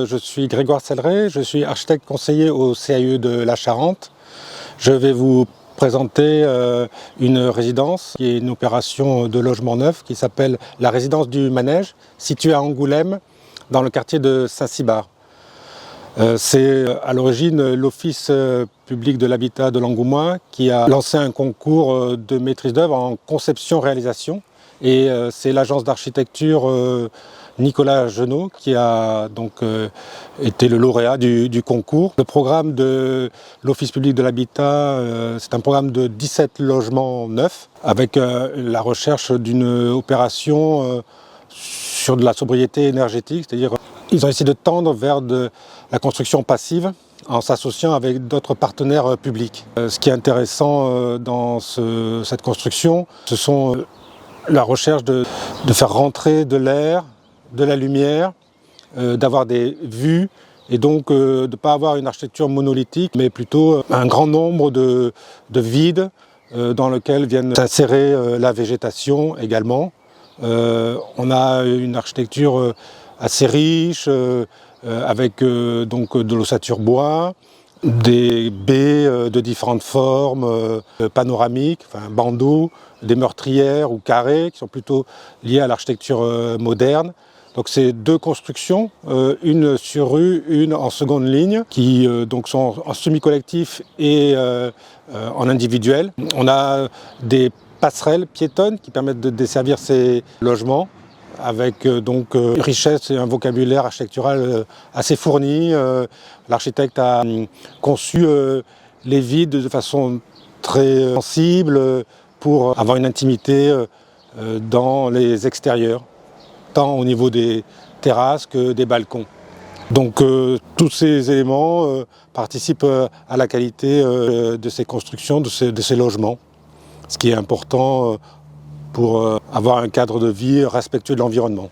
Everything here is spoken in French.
Je suis Grégoire Selleret, je suis architecte conseiller au CAE de la Charente. Je vais vous présenter une résidence qui est une opération de logement neuf qui s'appelle la résidence du Manège, située à Angoulême, dans le quartier de Saint-Cybard. C'est à l'origine l'Office public de l'habitat de l'Angoumois qui a lancé un concours de maîtrise d'œuvre en conception-réalisation. Et c'est l'agence d'architecture Nicolas Genot qui a donc été le lauréat du concours. Le programme de l'Office public de l'habitat, c'est un programme de 17 logements neufs avec la recherche d'une opération sur de la sobriété énergétique, c'est-à-dire ils ont essayé de tendre vers de la construction passive en s'associant avec d'autres partenaires publics. Ce qui est intéressant dans cette construction, ce sont la recherche de faire rentrer de l'air, de la lumière, d'avoir des vues et donc de ne pas avoir une architecture monolithique mais plutôt un grand nombre de vides dans lesquels viennent s'insérer la végétation également. On a une architecture assez riche avec donc de l'ossature bois, des baies de différentes formes, panoramiques, enfin bandeaux, des meurtrières ou carrés qui sont plutôt liés à l'architecture moderne. Donc c'est deux constructions, une sur rue, une en seconde ligne, qui donc sont en semi-collectif et en individuel. On a des passerelles piétonnes qui permettent de desservir ces logements, avec donc richesse et un vocabulaire architectural assez fourni. L'architecte a conçu les vides de façon très sensible pour avoir une intimité dans les extérieurs, tant au niveau des terrasses que des balcons. Donc tous ces éléments participent à la qualité de ces constructions, de ces logements, ce qui est important pour avoir un cadre de vie respectueux de l'environnement.